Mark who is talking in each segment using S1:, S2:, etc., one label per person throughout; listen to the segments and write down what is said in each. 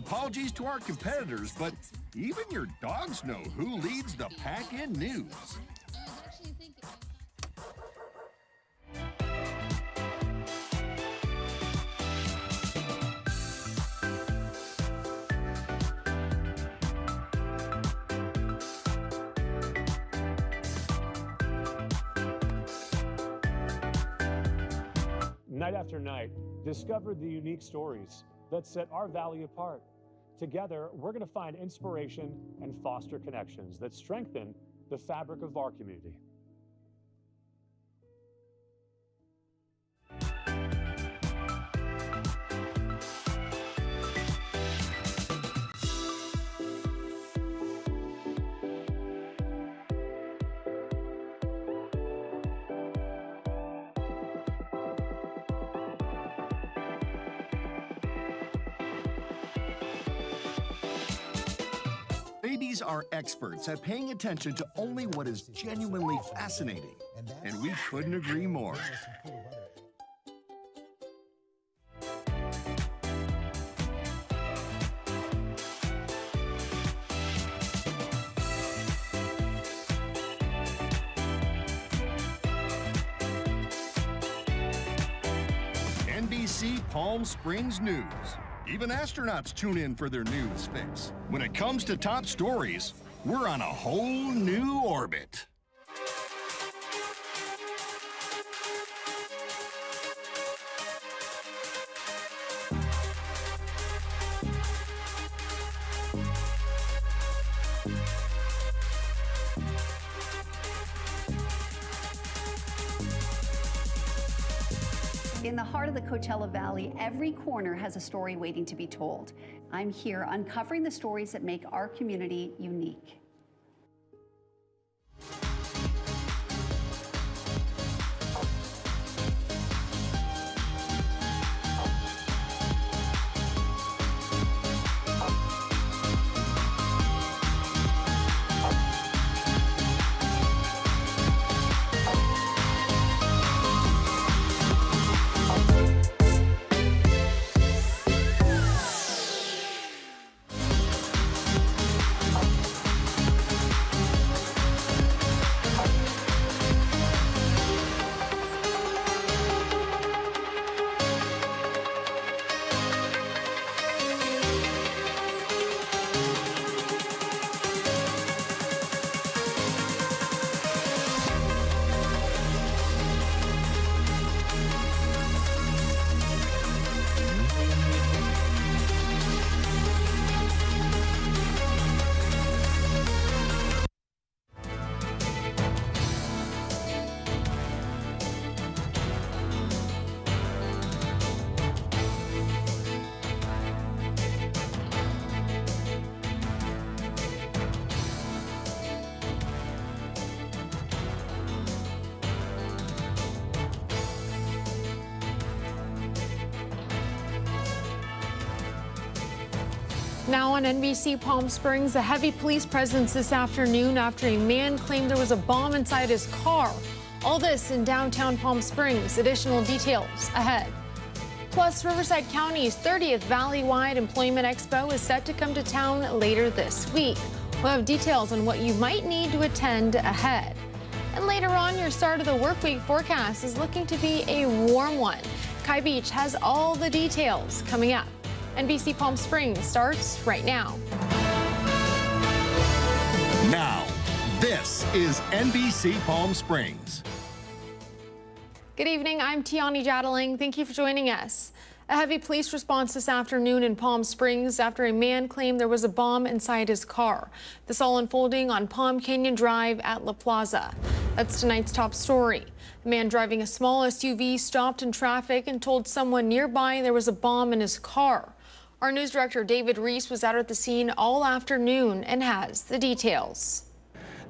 S1: apologies to our competitors, but even your dogs know who leads the pack in news.
S2: Night after night, discover the unique stories that set our valley apart. Together, we're going to find inspiration and foster connections that strengthen the fabric of our community.
S1: Babies are experts at paying attention to only what is genuinely fascinating, and we couldn't agree more. NBC Palm Springs News. Even astronauts tune in for their news fix. When it comes to top stories, we're on a whole new orbit.
S3: In the heart of the Coachella Valley, every corner has a story waiting to be told. I'm here uncovering the stories that make our community unique.
S4: Now on NBC Palm Springs, a heavy police presence this afternoon after a man claimed there was a bomb inside his car. All this in downtown Palm Springs. Additional details ahead. Plus, Riverside County's 30th Valley-wide Employment Expo is set to come to town later this week. We'll have details on what you might need to attend ahead. And later on, your start of the work week forecast is looking to be a warm one. Kai Beach has all the details coming up. NBC Palm Springs starts right now.
S1: Now, this is NBC Palm Springs.
S4: Good evening, I'm Tiani Jadling. Thank you for joining us. A heavy police response this afternoon in Palm Springs after a man claimed there was a bomb inside his car. This all unfolding on Palm Canyon Drive at La Plaza. That's tonight's top story. A man driving a small SUV stopped in traffic and told someone nearby there was a bomb in his car. Our news director David Reese was out at the scene all afternoon and has the details.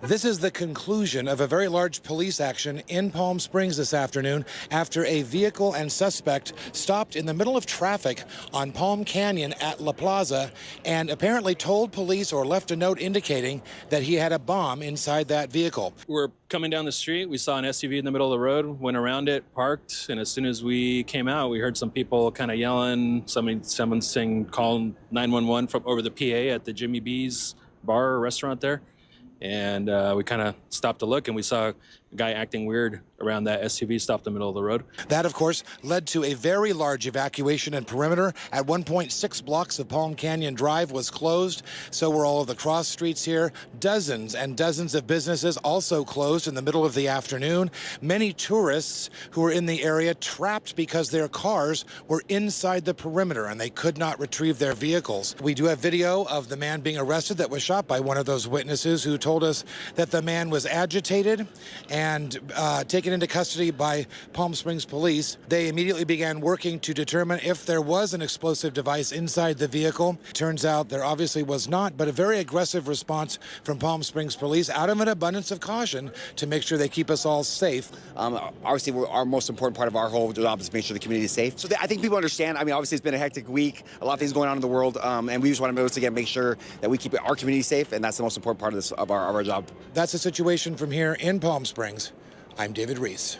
S5: This is the conclusion of a very large police action in Palm Springs this afternoon after a vehicle and suspect stopped in the middle of traffic on Palm Canyon at La Plaza and apparently told police or left a note indicating that he had a bomb inside that vehicle.
S6: We're coming down the street. We saw an SUV in the middle of the road, went around it, parked, and as soon as we came out, we heard some people kind of yelling. Someone saying, call 911 from over the PA at the Jimmy B's bar or restaurant there. And we kind of stopped to look, and we saw a guy acting weird around that SUV stopped in the middle of the road.
S5: That, of course, led to a very large evacuation and perimeter. At 1.6 blocks of Palm Canyon Drive was closed. So were all of the cross streets here. Dozens and dozens of businesses also closed in the middle of the afternoon. Many tourists who were in the area trapped because their cars were inside the perimeter and they could not retrieve their vehicles. We do have video of the man being arrested that was shot by one of those witnesses who told us that the man was agitated and taken into custody by Palm Springs police. They immediately began working to determine if there was an explosive device inside the vehicle. Turns out there obviously was not, but a very aggressive response from Palm Springs police out of an abundance of caution to make sure they keep us all safe.
S7: Obviously, our most important part of our whole job is to make sure the community is safe. So I think people understand. I mean, obviously, it's been a hectic week, a lot of things going on in the world, and we just want to once again make sure that we keep our community safe, and that's the most important part of this of our job.
S5: That's the situation from here in Palm Springs. I'm David Reese.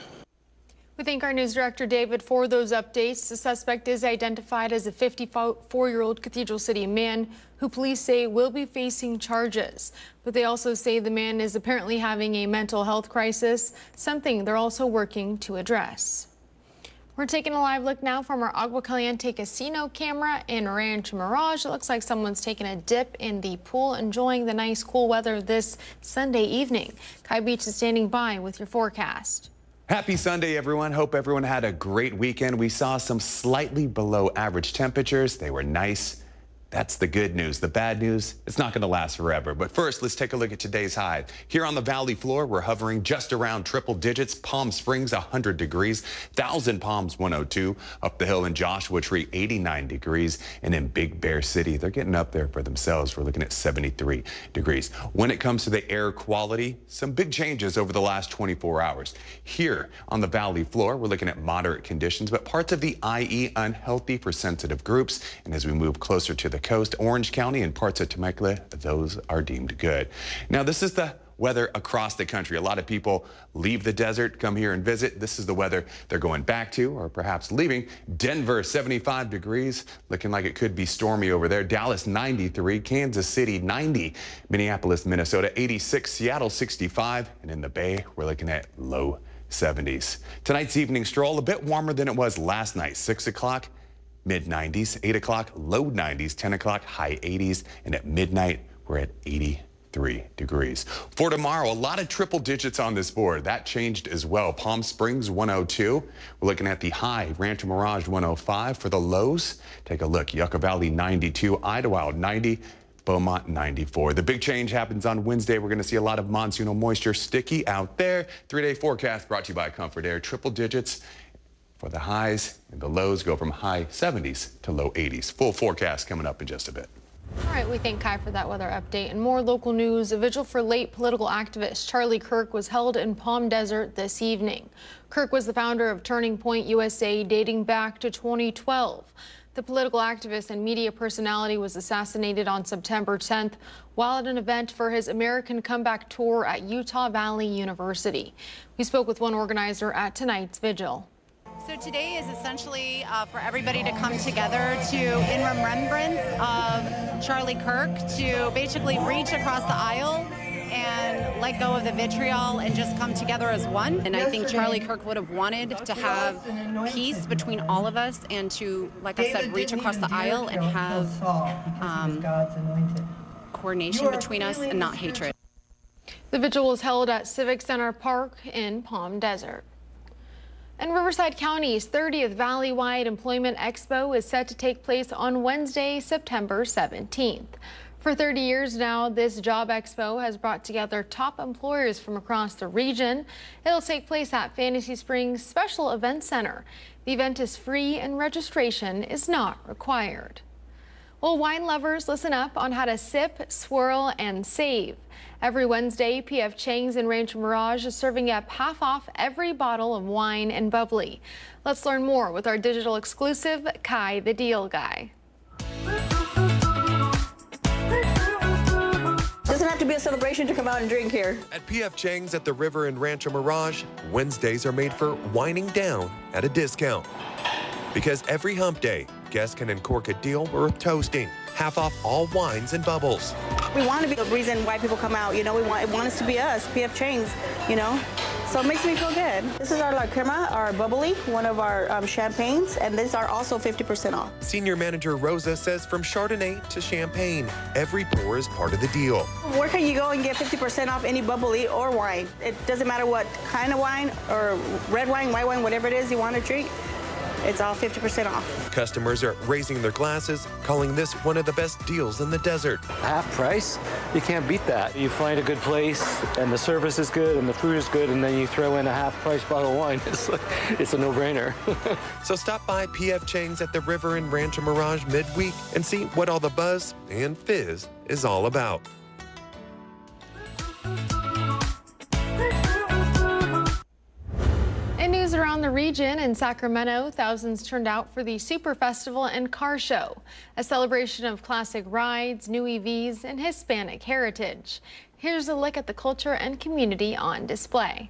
S4: We thank our news director, David, for those updates. The suspect is identified as a 54-year-old Cathedral City man who police say will be facing charges. But they also say the man is apparently having a mental health crisis, something they're also working to address. We're taking a live look now from our Agua Caliente casino camera in Rancho Mirage. It looks like someone's taking a dip in the pool, enjoying the nice cool weather this Sunday evening. Kai Beach is standing by with your forecast.
S8: Happy Sunday, everyone. Hope everyone had a great weekend. We saw some slightly below average temperatures. They were nice. That's the good news. The bad news, it's not going to last forever. But first, let's take a look at today's high. Here on the valley floor, we're hovering just around triple digits. Palm Springs, 100 degrees. Thousand Palms, 102. Up the hill in Joshua Tree, 89 degrees. And in Big Bear City, they're getting up there for themselves. We're looking at 73 degrees. When it comes to the air quality, some big changes over the last 24 hours. Here on the valley floor, we're looking at moderate conditions, but parts of the IE unhealthy for sensitive groups. And as we move closer to the coast, Orange County and parts of Temecula, those are deemed good. Now, this is the weather across the country. A lot of people leave the desert, come here and visit. This is the weather they're going back to or perhaps leaving. Denver, 75 degrees, looking like it could be stormy over there. Dallas, 93. Kansas City, 90. Minneapolis, Minnesota, 86. Seattle, 65. And in the Bay, we're looking at low 70s. Tonight's evening stroll, a bit warmer than it was last night. 6 o'clock. Mid-90s, 8 o'clock, low 90s, 10 o'clock, high 80s, and at midnight, we're at 83 degrees. For tomorrow, a lot of triple digits on this board. That changed as well. Palm Springs, 102. We're looking at the high, Rancho Mirage, 105. For the lows, take a look. Yucca Valley, 92. Idlewild, 90. Beaumont, 94. The big change happens on Wednesday. We're going to see a lot of monsoonal moisture sticky out there. 3-day forecast brought to you by Comfort Air. Triple digits for the highs, and the lows go from high 70s to low 80s. Full forecast coming up in just a bit.
S4: All right, we thank Kai for that weather update. And more local news. A vigil for late political activist Charlie Kirk was held in Palm Desert this evening. Kirk was the founder of Turning Point USA dating back to 2012. The political activist and media personality was assassinated on September 10th while at an event for his American Comeback Tour at Utah Valley University. We spoke with one organizer at tonight's vigil.
S9: So today is essentially for everybody to come together to, in remembrance of Charlie Kirk, to basically reach across the aisle and let go of the vitriol and just come together as one. And I think Charlie Kirk would have wanted to have peace between all of us and to, like I said, reach across the aisle and have coordination between us and not hatred.
S4: The vigil was held at Civic Center Park in Palm Desert. And Riverside County's 30th Valley-wide Employment Expo is set to take place on Wednesday, September 17th. For 30 years now, this job expo has brought together top employers from across the region. It'll take place at Fantasy Springs Special Event Center. The event is free and registration is not required. Well, wine lovers, listen up on how to sip, swirl, and save. Every Wednesday, P.F. Chang's in Rancho Mirage is serving up half off every bottle of wine and bubbly. Let's learn more with our digital exclusive, Kai the Deal Guy.
S10: Doesn't have to be a celebration to come out and drink here.
S11: At P.F. Chang's at the River in Rancho Mirage, Wednesdays are made for winding down at a discount. Because every hump day, guests can uncork a deal worth toasting. Half off all wines and bubbles.
S10: We want to be the reason why people come out. You know, we want us to be us, P.F. Chang's, you know. So it makes me feel good. This is our La Crema, our bubbly, one of our champagnes, and these are also 50% off.
S11: Senior Manager Rosa says from Chardonnay to champagne, every pour is part of the deal.
S10: Where can you go and get 50% off any bubbly or wine? It doesn't matter what kind of wine or red wine, white wine, whatever it is you want to drink. It's all 50% off.
S11: Customers are raising their glasses, calling this one of the best deals in the desert.
S12: Half price? You can't beat that. You find a good place, and the service is good, and the food is good, and then you throw in a half price bottle of wine. It's a no-brainer.
S11: So stop by P.F. Chang's at the River in Rancho Mirage midweek and see what all the buzz and fizz is all about.
S4: In news around the region, in Sacramento, thousands turned out for the Super Festival and Car Show, a celebration of classic rides, new EVs, and Hispanic heritage. Here's a look at the culture and community on display.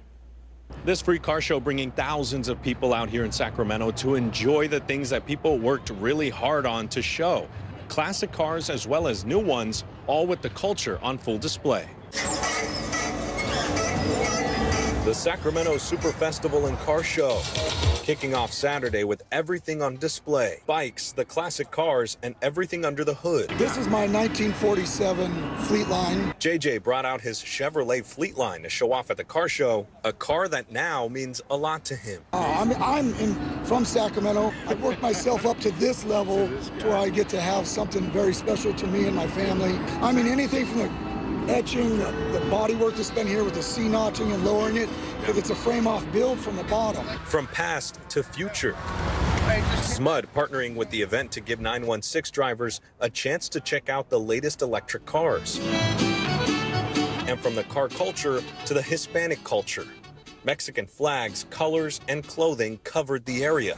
S13: This free car show bringing thousands of people out here in Sacramento to enjoy the things that people worked really hard on to show. Classic cars as well as new ones, all with the culture on full display. The Sacramento Super Festival and Car Show, kicking off Saturday with everything on display. Bikes, the classic cars, and everything under the hood.
S14: This is my 1947 Fleetline.
S13: JJ brought out his Chevrolet Fleetline to show off at the car show, a car that now means a lot to him.
S14: I'm from Sacramento. I've worked myself up to this level to where I get to have something very special to me and my family. I mean, anything from the etching, the body work that's been here with the C-notching and lowering it, because it's a frame-off build from the bottom.
S13: From past to future. SMUD partnering with the event to give 916 drivers a chance to check out the latest electric cars. And from the car culture to the Hispanic culture. Mexican flags, colors, and clothing covered the area.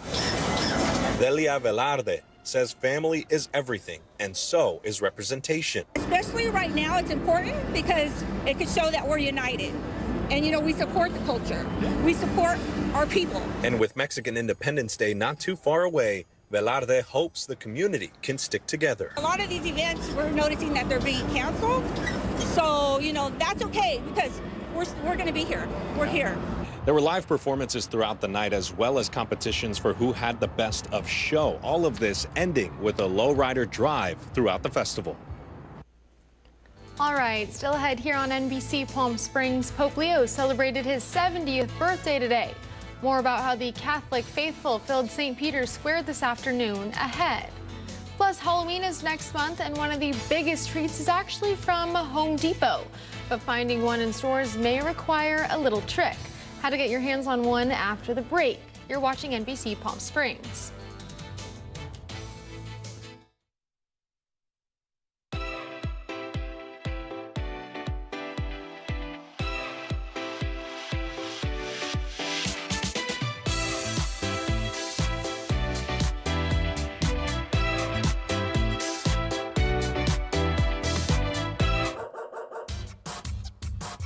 S13: Delia Velarde says family is everything, and so is representation.
S15: Especially right now, it's important because it could show that we're united. And, you know, we support the culture. We support our people.
S13: And with Mexican Independence Day not too far away, Velarde hopes the community can stick together.
S15: A lot of these events, we're noticing that they're being canceled. So, you know, that's okay because we're going to be here. We're here.
S13: There were live performances throughout the night as well as competitions for who had the best of show. All of this ending with a lowrider drive throughout the festival.
S4: All right, still ahead here on NBC Palm Springs, Pope Leo celebrated his 70th birthday today. More about how the Catholic faithful filled St. Peter's Square this afternoon ahead. Plus, Halloween is next month, and one of the biggest treats is actually from Home Depot. But finding one in stores may require a little trick. How to get your hands on one after the break. You're watching NBC Palm Springs.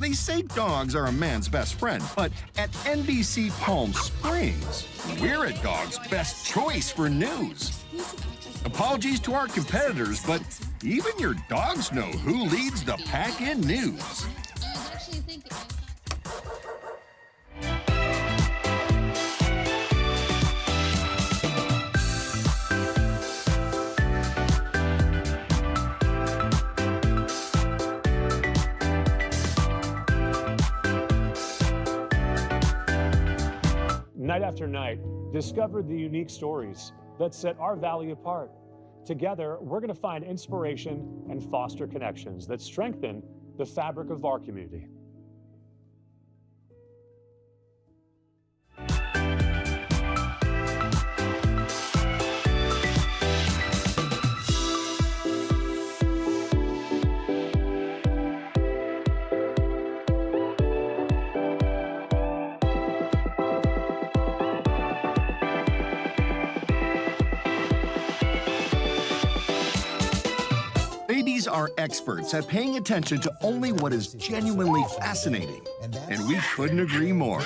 S1: They say dogs are a man's best friend, but at NBC Palm Springs, we're a dog's best choice for news. Apologies to our competitors, but even your dogs know who leads the pack in news.
S2: Night after night, discover the unique stories that set our valley apart. Together, we're going to find inspiration and foster connections that strengthen the fabric of our community.
S1: Babies are experts at paying attention to only what is genuinely fascinating, and we couldn't agree more.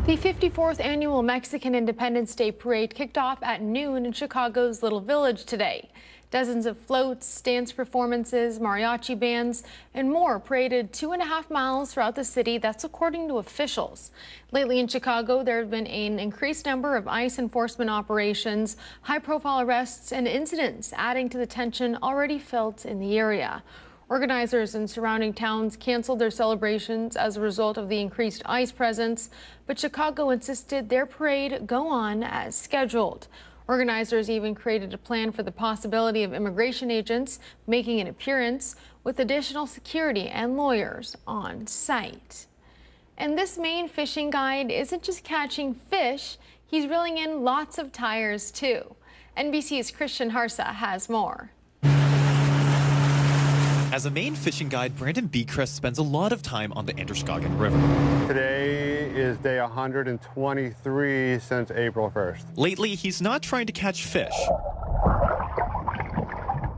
S4: The 54th annual Mexican Independence Day Parade kicked off at noon in Chicago's Little Village today. Dozens of floats, dance performances, mariachi bands, and more paraded 2.5 miles throughout the city. That's according to officials. Lately in Chicago, there have been an increased number of ICE enforcement operations, high-profile arrests, and incidents, adding to the tension already felt in the area. Organizers in surrounding towns canceled their celebrations as a result of the increased ICE presence, but Chicago insisted their parade go on as scheduled. Organizers even created a plan for the possibility of immigration agents making an appearance with additional security and lawyers on site. And this Maine fishing guide isn't just catching fish, he's reeling in lots of tires too. NBC's Christian Harsa has more.
S16: As a Maine fishing guide, Brandon Becrest spends a lot of time on the Androscoggin River.
S17: Today is day 123 since April 1st.
S16: Lately, he's not trying to catch fish.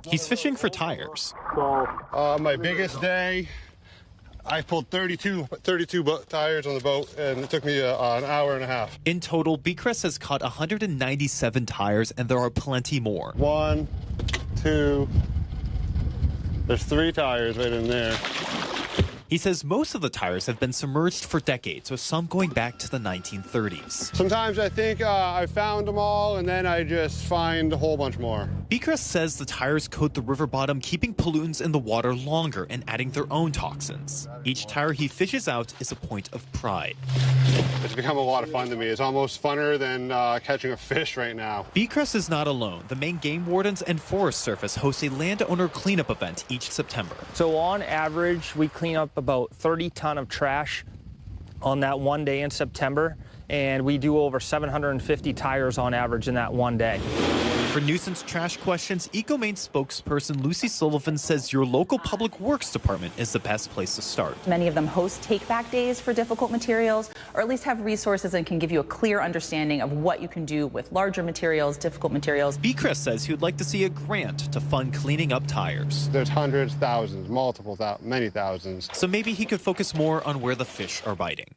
S16: He's fishing for tires.
S17: My biggest day, I pulled 32 tires on the boat, and it took me an hour and a half.
S16: In total, Becrest has caught 197 tires, and there are plenty more.
S17: 1, 2, there's 3 tires right in there.
S16: He says most of the tires have been submerged for decades, with some going back to the 1930s.
S17: Sometimes I think I found them all, and then I just find a whole bunch more.
S16: Becrest says the tires coat the river bottom, keeping pollutants in the water longer and adding their own toxins. Each tire he fishes out is a point of pride.
S17: It's become a lot of fun to me. It's almost funner than catching a fish right now.
S16: Becrest is not alone. The Maine Game Wardens and Forest Service host a landowner cleanup event each September.
S18: So on average, we clean up about 30 ton of trash on that one day in September, and we do over 750 tires on average in that one day.
S16: For nuisance trash questions, EcoMaine spokesperson Lucy Sullivan says your local public works department is the best place to start.
S19: Many of them host take-back days for difficult materials, or at least have resources and can give you a clear understanding of what you can do with larger materials, difficult materials.
S16: Becrest says he would like to see a grant to fund cleaning up tires.
S17: There's hundreds, thousands, many thousands.
S16: So maybe he could focus more on where the fish are biting.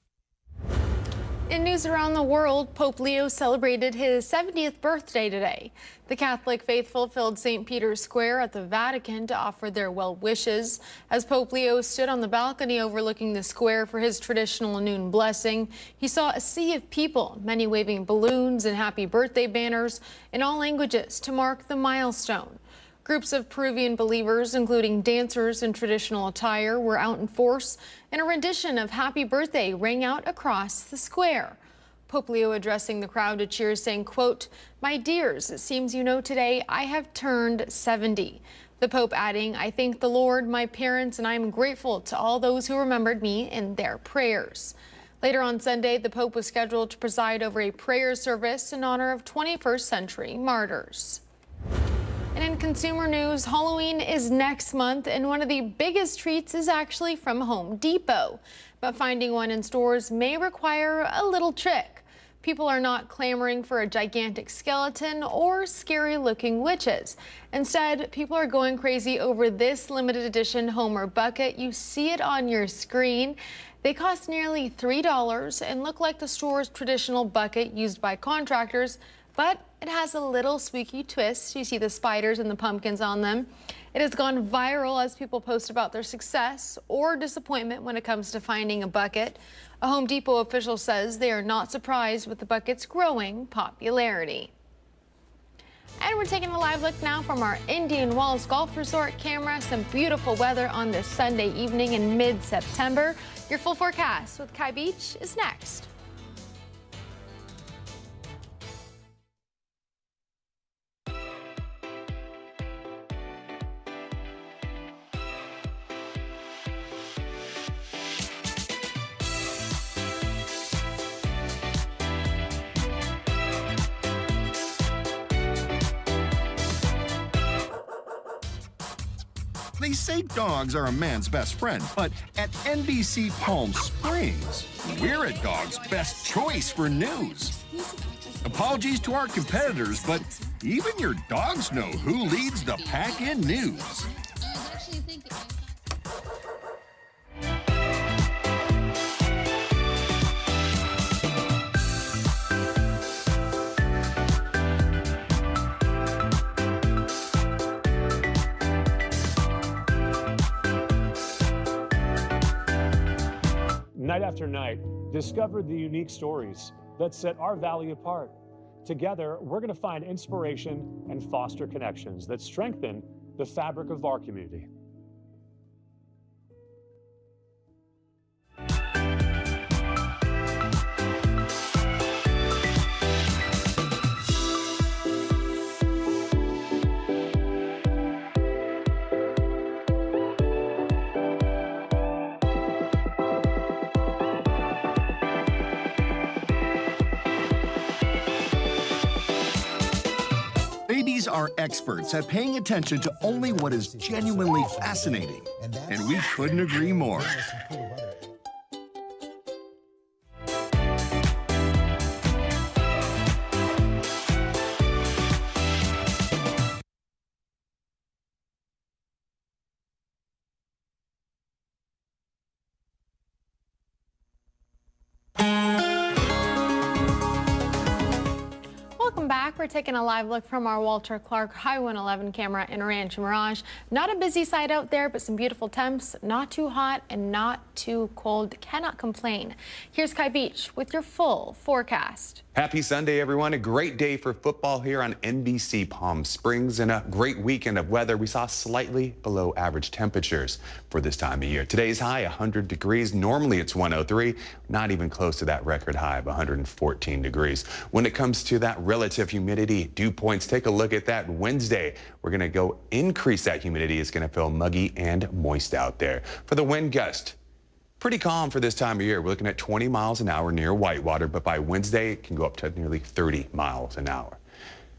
S4: In news around the world, Pope Leo celebrated his 70th birthday today. The Catholic faithful filled St. Peter's Square at the Vatican to offer their well wishes. As Pope Leo stood on the balcony overlooking the square for his traditional noon blessing, he saw a sea of people, many waving balloons and happy birthday banners in all languages to mark the milestone. Groups of Peruvian believers, including dancers in traditional attire, were out in force, and a rendition of Happy Birthday rang out across the square. Pope Leo addressing the crowd to cheer, saying, quote, "My dears, it seems you know today I have turned 70. The Pope adding, "I thank the Lord, my parents, and I am grateful to all those who remembered me in their prayers." Later on Sunday, the Pope was scheduled to preside over a prayer service in honor of 21st century martyrs. And in consumer news, Halloween is next month, and one of the biggest treats is actually from Home Depot. But finding one in stores may require a little trick. People are not clamoring for a gigantic skeleton or scary-looking witches. Instead, people are going crazy over this limited edition Homer bucket. You see it on your screen. They cost nearly $3 and look like the store's traditional bucket used by contractors, but it has a little spooky twist. You see the spiders and the pumpkins on them. It has gone viral as people post about their success or disappointment when it comes to finding a bucket. A Home Depot official says they are not surprised with the bucket's growing popularity. And we're taking a live look now from our Indian Wells Golf Resort camera. Some beautiful weather on this Sunday evening in mid-September. Your full forecast with Kai Beach is next.
S1: They say dogs are a man's best friend, but at NBC Palm Springs, we're a dog's best choice for news. Apologies to our competitors, but even your dogs know who leads the pack in news.
S2: Night after night, discover the unique stories that set our valley apart. Together, we're going to find inspiration and foster connections that strengthen the fabric of our community.
S1: Babies are experts at paying attention to only what is genuinely fascinating, and we couldn't agree more.
S4: Welcome back. We're taking a live look from our Walter Clark Highway 111 camera in Rancho Mirage. Not a busy site out there, but some beautiful temps. Not too hot and not too cold. Cannot complain. Here's Kai Beach with your full forecast.
S8: Happy Sunday, everyone. A great day for football here on NBC Palm Springs and a great weekend of weather. We saw slightly below average temperatures for this time of year. Today's high, 100 degrees. Normally it's 103, not even close to that record high of 114 degrees. When it comes to that relative humidity, dew points, take a look at that. Wednesday, we're going to go increase that humidity. It's going to feel muggy and moist out there. For the wind gust, pretty calm for this time of year. We're looking at 20 miles an hour near Whitewater, but by Wednesday, it can go up to nearly 30 miles an hour.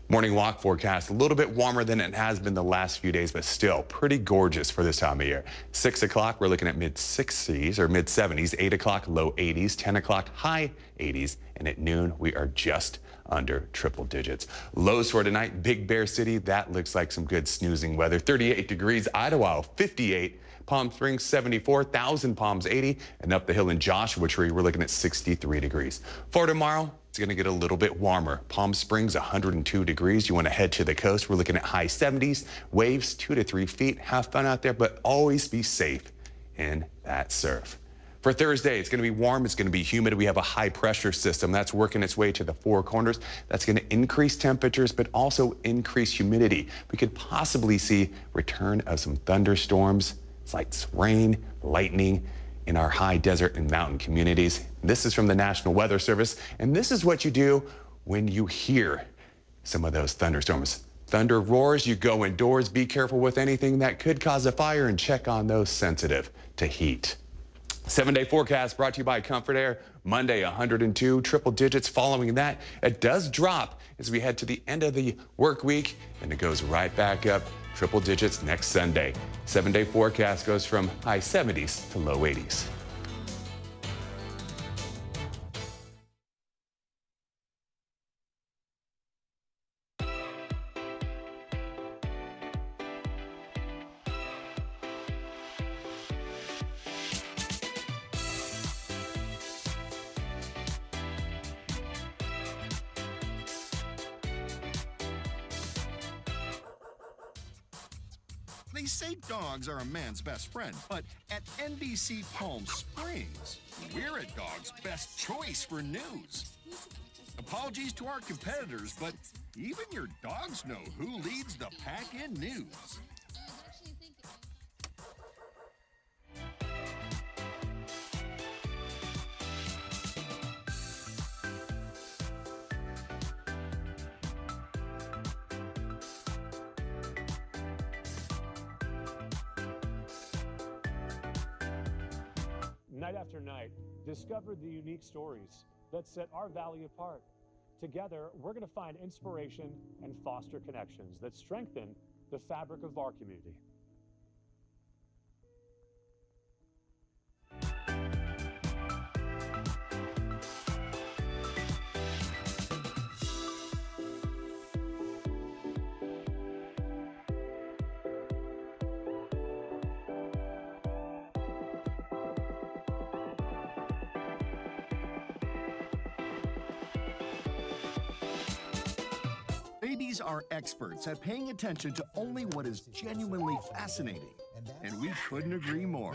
S8: Morning walk forecast, a little bit warmer than it has been the last few days, but still pretty gorgeous for this time of year. 6 o'clock, we're looking at mid-60s or mid-70s, 8 o'clock, low 80s, 10 o'clock, high 80s, and at noon, we are just under triple digits. Lows for tonight, Big Bear City, that looks like some good snoozing weather. 38 degrees, Idlewild, 58. Palm Springs 74, Thousand Palms 80, and up the hill in Joshua Tree, we're looking at 63 degrees. For tomorrow, it's going to get a little bit warmer. Palm Springs 102 degrees. You want to head to the coast, we're looking at high 70s, waves 2 to 3 feet. Have fun out there, but always be safe in that surf. For Thursday, it's going to be warm, it's going to be humid. We have a high pressure system that's working its way to the four corners. That's going to increase temperatures, but also increase humidity. We could possibly see return of some thunderstorms, slight rain, lightning in our high desert and mountain communities. This is from the National Weather Service, and this is what you do when you hear some of those thunderstorms. Thunder roars, you go indoors, be careful with anything that could cause a fire, and check on those sensitive to heat. 7-day forecast brought to you by Comfort Air. Monday, 102, triple digits. Following that, it does drop as we head to the end of the work week, and it goes right back up triple digits next Sunday. 7-day forecast goes from high 70s to low 80s.
S1: They say dogs are a man's best friend, but at NBC Palm Springs, we're a dog's best choice for news. Apologies to our competitors, but even your dogs know who leads the pack in news.
S2: Night after night, discover the unique stories that set our valley apart. Together, we're going to find inspiration and foster connections that strengthen the fabric of our community.
S1: These are experts at paying attention to only what is genuinely fascinating, and we couldn't agree more.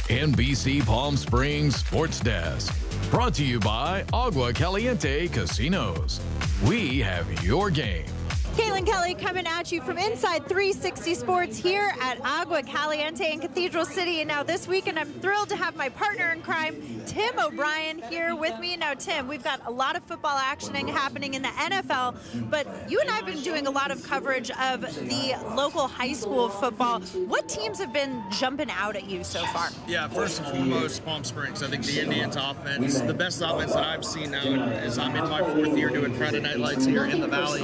S20: NBC Palm Springs Sports Desk. Brought to you by Agua Caliente Casinos. We have your game.
S21: Caitlin Kelly coming at you from inside 360 Sports here at Agua Caliente in Cathedral City. And now this weekend, I'm thrilled to have my partner in crime, Tim O'Brien, here with me. Now, Tim, we've got a lot of football action happening in the NFL, but you and I have been doing a lot of coverage of the local high school football. What teams have been jumping out at you so far?
S22: Yeah, first and foremost, Palm Springs. I think the Indians offense, the best offense that I've seen now is I'm in my 4th year doing Friday Night Lights here in the Valley.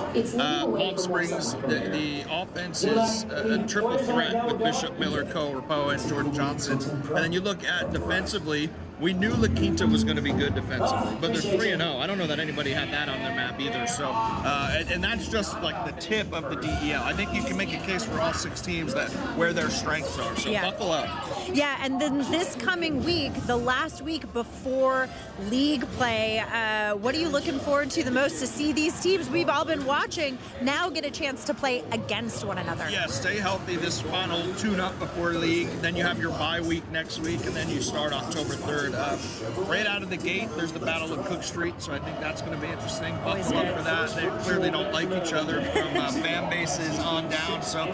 S22: Palm Springs, the offense is a triple threat with Bishop, Miller, Rapoa, and Jordan Johnson. And then you look at defensively, we knew La Quinta was going to be good defensively, but they're 3-0. I don't know that anybody had that on their map either. So, and that's just like the tip of the DEL. I think you can make a case for all 6 teams that where their strengths are. So buckle up.
S21: Yeah, and then this coming week, the last week before league play, what are you looking forward to the most to see these teams we've all been watching now get a chance to play against one another?
S22: Yeah, stay healthy this final tune-up before league. Then you have your bye week next week, and then you start October 3rd. Right out of the gate, there's the Battle of Cook Street, so I think that's going to be interesting. Buckle up for that. They clearly don't like each other from fan bases on down, so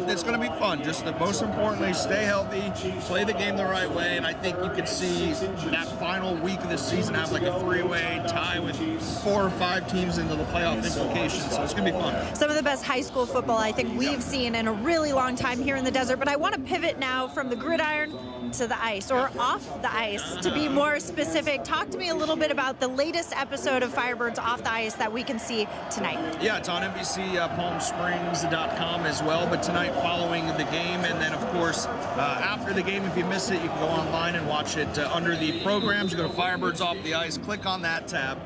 S22: it's going to be fun. Just most importantly, stay healthy, play the game the right way, and I think you could see that final week of the season have like a 3-way tie with 4 or 5 teams into the playoff implications, so it's going to be fun.
S21: Some of the best high school football I think we've seen in a really long time here in the desert, but I want to pivot now from the gridiron to the ice, or off the ice, to be more specific. Talk to me a little bit about the latest episode of Firebirds Off the Ice that we can see tonight.
S22: Yeah, it's on NBC PalmSprings.com as well, but tonight following the game, and then of course after the game, if you miss it, you can go online and watch it under the programs. You go to Firebirds Off the Ice, click on that tab.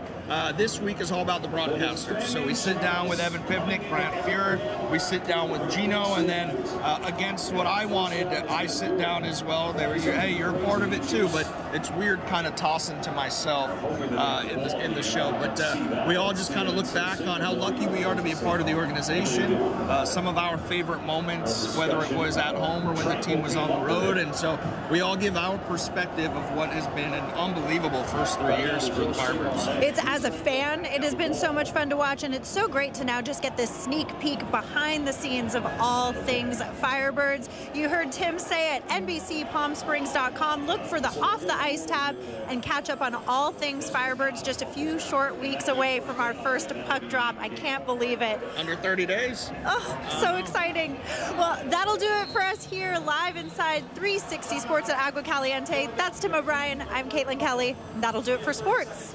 S22: This week is all about the broadcasters. So we sit down with Evan Pivnik, Brant Fuhrer, we sit down with Gino, and then against what I wanted, I sit down as well. They were, hey, you're a part of it too, but it's weird kind of tossing to myself in the show. But we all just kind of look back on how lucky we are to be a part of the organization, some of our favorite moments, whether it was at home or when the team was on the road. And so we all give our perspective of what has been an unbelievable first 3 years for the Firebirds.
S21: It's as a fan, it has been so much fun to watch, and it's so great to now just get this sneak peek behind the scenes of all things Firebirds. You heard Tim say at NBCPalmSprings.com, look for the Off the Ice tab and catch up on all things Firebirds. Just a few short weeks away from our first puck drop. I can't believe it.
S22: Under 30 days.
S21: Oh, so exciting. Well, that'll do it for us here live inside 360 Sports at Agua Caliente. That's Tim O'Brien. I'm Caitlin Kelly. That'll do it for sports.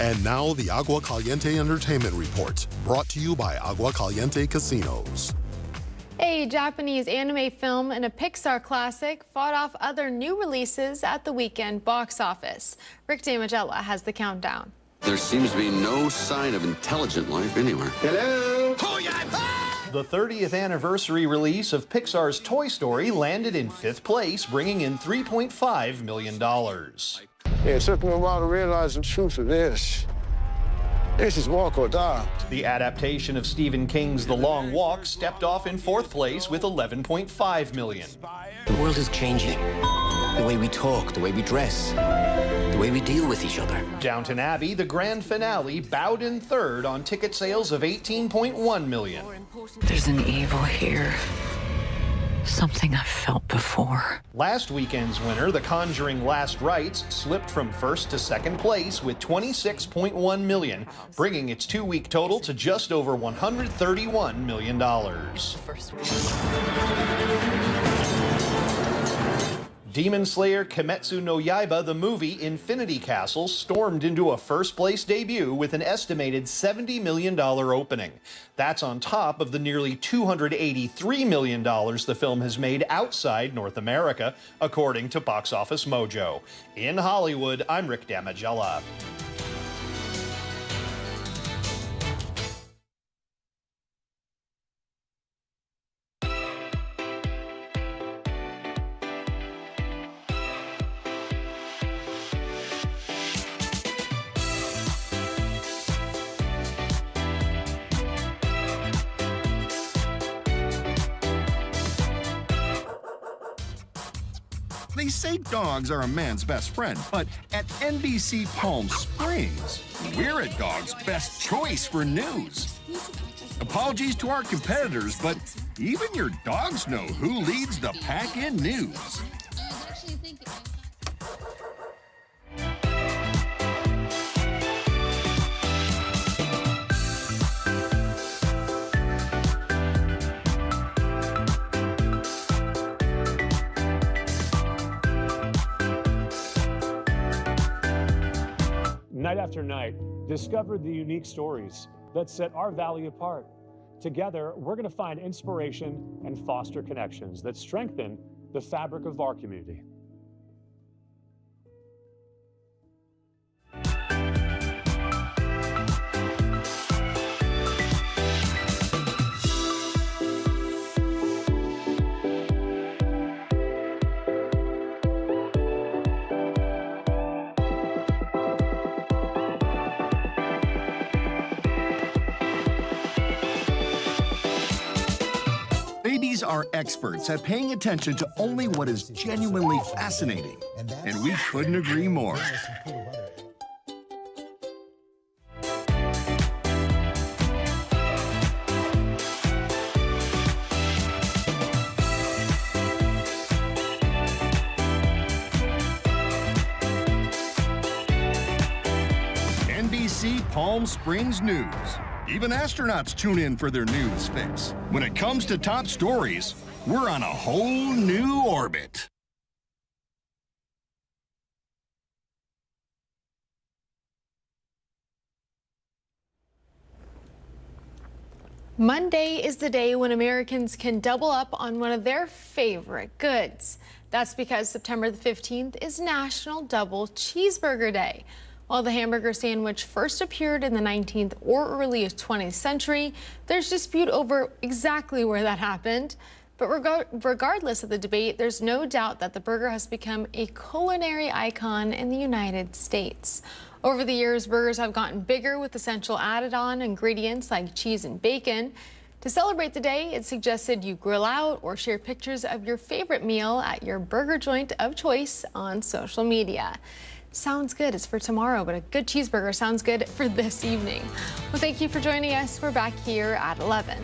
S23: And now the Agua Caliente Entertainment Report, brought to you by Agua Caliente Casinos.
S4: A Japanese anime film and a Pixar classic fought off other new releases at the weekend box office. Rick DeMagella has the countdown.
S24: There seems to be no sign of intelligent life anywhere.
S25: Hello? The 30th anniversary release of Pixar's Toy Story landed in 5th place, bringing in $3.5 million.
S26: It took me a while to realize the truth of this. This is walk or die.
S25: The adaptation of Stephen King's The Long Walk stepped off in 4th place with $11.5 million.
S27: The world is changing. The way we talk, the way we dress, the way we deal with each other.
S25: Downton Abbey, the grand finale, bowed in 3rd on ticket sales of $18.1 million.
S28: There's an evil here. Something I've felt before.
S25: Last weekend's winner, The Conjuring Last Rites, slipped from 1st to 2nd place with $26.1 million, bringing its 2-week total to just over $131 million. Demon Slayer Kimetsu no Yaiba, the movie Infinity Castle, stormed into a first-place debut with an estimated $70 million opening. That's on top of the nearly $283 million the film has made outside North America, according to Box Office Mojo. In Hollywood, I'm Rick DeMagella.
S1: They say dogs are a man's best friend, but at NBC Palm Springs, we're a dog's best choice for news. Apologies to our competitors, but even your dogs know who leads the pack in news.
S2: Night after night, discover the unique stories that set our valley apart. Together, we're going to find inspiration and foster connections that strengthen the fabric of our community.
S1: Babies are experts at paying attention to only what is genuinely fascinating, and we couldn't agree more. NBC Palm Springs News. Even astronauts tune in for their news fix. When it comes to top stories, we're on a whole new orbit.
S4: Monday is the day when Americans can double up on one of their favorite goods. That's because September the 15th is National Double Cheeseburger Day. While the hamburger sandwich first appeared in the 19th or early 20th century, there's dispute over exactly where that happened. But regardless of the debate, there's no doubt that the burger has become a culinary icon in the United States. Over the years, burgers have gotten bigger with essential added-on ingredients like cheese and bacon. To celebrate the day, it's suggested you grill out or share pictures of your favorite meal at your burger joint of choice on social media. Sounds good, it's for tomorrow, but a good cheeseburger sounds good for this evening. Well, thank you for joining us. We're back here at 11.